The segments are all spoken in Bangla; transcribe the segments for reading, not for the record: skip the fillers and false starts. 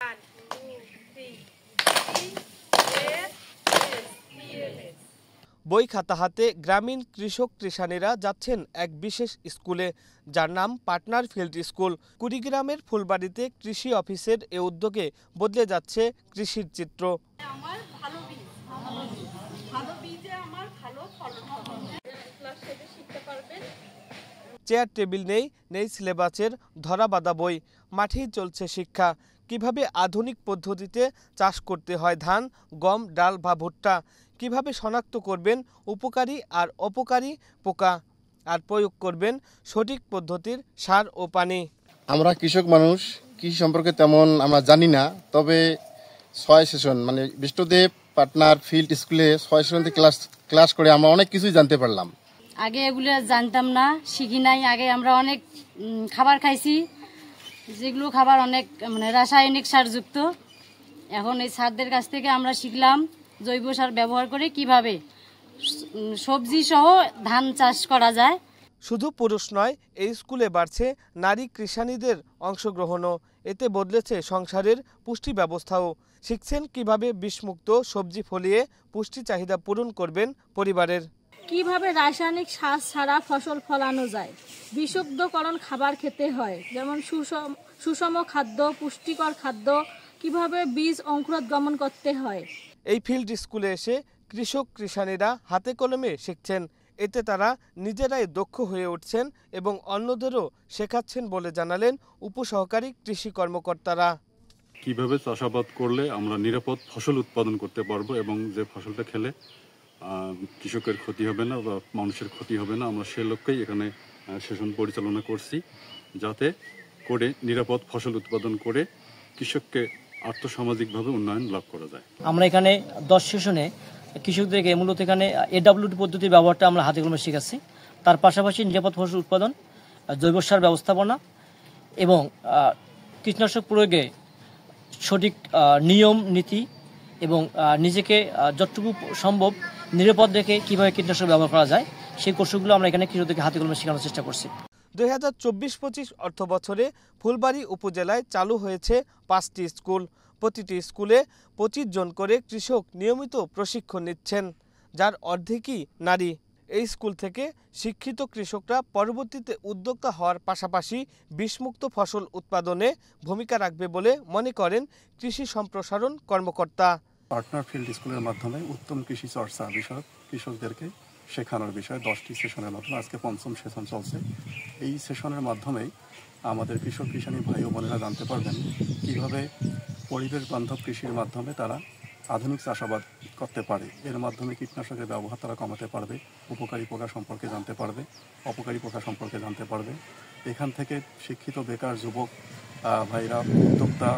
1, 2, 3, S, S, PLS। বই খাতা হাতে গ্রামীণ কৃষক কৃষানীরা যাচ্ছেন এক বিশেষ স্কুলে, যার নাম পার্টনার ফিল্ড স্কুল। কুড়িগ্রামের ফুলবাড়িতে কৃষি অফিসের এ উদ্যোগে বদলে যাচ্ছে কৃষির চিত্র। চেয়ার টেবিল নেই, নেই সিলেবাসের ধরাবাঁধা বই, মাঠেই চলছে শিক্ষা। কিভাবে আধুনিক পদ্ধতিতে চাষ করতে হয় ধান, গম, ডাল বা ভুট্টা, কিভাবে শনাক্ত করবেন উপকারী আর অপকারী পোকা, আর প্রয়োগ করবেন সঠিক পদ্ধতির সার ও পানি। আমরা কৃষক মানুষ, কৃষি সম্পর্কে তেমন আমরা জানি না। তবে 6 সেশন মানে বিষ্ণুদেব পার্টনার ফিল্ড স্কুলে 6 সেশন ক্লাস করে আমরা অনেক কিছুই জানতে পারলাম। আগে এগুলো জানতাম না, শিখি নাই। আগে আমরা অনেক খাবার খাইছি, যেগুলো খাবার অনেক রাসায়নিক সারযুক্ত। এখন এই সারদের কাছ থেকে আমরা শিখলাম জৈব সার ব্যবহার করে কিভাবে সবজি সহ ধান চাষ করা যায়। শুধু পুরুষ নয়, এই স্কুলে বাড়ছে নারী কৃষানীদের অংশগ্রহণও। এতে বদলেছে সংসারের পুষ্টি ব্যবস্থাও। শিখছেন কিভাবে বিষমুক্ত সবজি ফলিয়ে পুষ্টি চাহিদা পূরণ করবেন পরিবারের। কিভাবে রাসায়নিক সার ছাড়া ফসল ফলানো যায়, বিশুদ্ধকরণ খাবার খেতে হয়, যেমন সুষম খাদ্য, পুষ্টিকর খাদ্য, কিভাবে বীজ অঙ্কুরোদ্গমন করতে হয়। এই ফিল্ড স্কুলে এসে কৃষক কৃষানীরা হাতে কলমে শিখছেন। এতে তারা নিজেরাই দক্ষ হয়ে উঠছেন এবং অন্যদেরও শেখাচ্ছেন বলে জানালেন উপসহকারী কৃষি কর্মকর্তারা। কিভাবে চাষাবাদ করলে আমরা নিরাপদ ফসল উৎপাদন করতে পারবো এবং যে ফসলটা খেলে কৃষকের ক্ষতি হবে না বা মানুষের ক্ষতি হবে না, আমরা সে লক্ষ্যেই এখানে সেশন পরিচালনা করছি, যাতে করে নিরাপদ ফসল উৎপাদন করে কৃষককে আর্থসামাজিকভাবে উন্নয়ন লাভ করা যায়। আমরা এখানে 10 সেশনে কৃষকদেরকে মূলত এখানে এডব্লিউটি পদ্ধতির ব্যবহারটা আমরা হাতে কলমে শেখাচ্ছি। তার পাশাপাশি নিরাপদ ফসল উৎপাদন, জৈব সার ব্যবস্থাপনা এবং কীটনাশক প্রয়োগে সঠিক নিয়ম নীতি এবং নিজেকে যতটুকু সম্ভব নিরাপদ রেখে কীভাবে কীটনাশক ব্যবহার করা যায়, সেই কৌশলগুলো আমরা এখানে কৃষকদেরকে হাতে কলমে শেখানোর চেষ্টা করছি। 2024-25 অর্থ বছরে ফুলবাড়ী উপজেলায় চালু হয়েছে 5টি স্কুল। প্রতিটি স্কুলে 25 জন করে কৃষক নিয়মিত প্রশিক্ষণ নিচ্ছেন, যার অর্ধেকই নারী। এই স্কুল থেকে শিক্ষিত কৃষকরা পরবর্তীতে উদ্যোক্তা হওয়ার পাশাপাশি বিষমুক্ত ফসল উৎপাদনে ভূমিকা রাখবে বলে মনে করেন কৃষি সম্প্রসারণ কর্মকর্তা। পার্টনার ফিল্ড স্কুলের মাধ্যমে উত্তম কৃষি চর্চা বিষয়ক কৃষকদেরকে শেখানোর বিষয় 10টি সেশনের মাধ্যমে আজকে 5ম সেশন চলছে। এই সেশনের মাধ্যমেই আমাদের কৃষক কৃষানী ভাই ও বোনেরা জানতে পারবেন কীভাবে পরিবেশ বান্ধব কৃষির মাধ্যমে তারা আধুনিক চাষাবাদ করতে পারে। এর মাধ্যমে কীটনাশকের ব্যবহার তারা কমাতে পারবে, উপকারী পোকা সম্পর্কে জানতে পারবে, অপকারী পোকা সম্পর্কে জানতে পারবে। এখান থেকে শিক্ষিত বেকার যুবক ভাইরা উদ্যোক্তা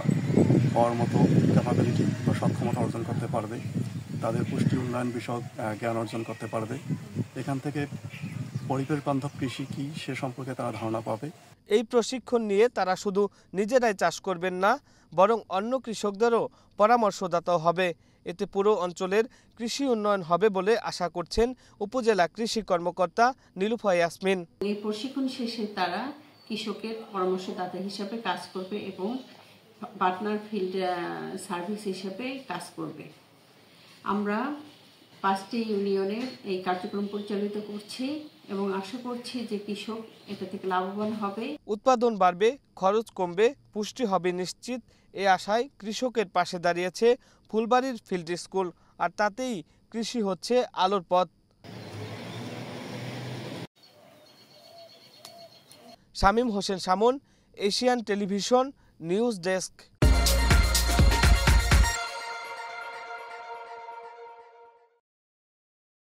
হওয়ার মতো ক্যাপাবিলিটি বা সক্ষমতা অর্জন করতে পারবে, তাদের পুষ্টি উন্নয়ন বিষয়ক জ্ঞান অর্জন করতে পারবে। এখান থেকে পরিবেশ বান্ধব কৃষি কী সে সম্পর্কে তারা ধারণা পাবে। এই প্রশিক্ষণ নিয়ে তারা শুধু নিজেরাই চাষ করবেন না, বরং অন্য কৃষকদেরও পরামর্শদাতাও হবে। এতে পুরো অঞ্চলের কৃষি উন্নয়ন হবে বলে আশা করছেন উপজেলা কৃষি কর্মকর্তা নীলুফা ইয়াসমিন। এই প্রশিক্ষণ শেষে তারা কৃষকের পরামর্শদাতা হিসাবে কাজ করবে এবং পার্টনার ফিল্ড সার্ভিস হিসাবে কাজ করবে। আমরা 5টি ইউনিয়নে এই কার্যক্রম পরিচালিত করছি এবং আশা করছি যে কৃষক এটা থেকে লাভবান হবে, উৎপাদন বাড়বে, খরচ কমবে, পুষ্টি হবে নিশ্চিত। এই আশায় কৃষকের পাশে দাঁড়িয়েছে ফুলবাড়ীর ফিল্ড স্কুল, আর তাতেই কৃষি হচ্ছে আলোর পথ। Shamim Hossain Shamun, Asian television news desk.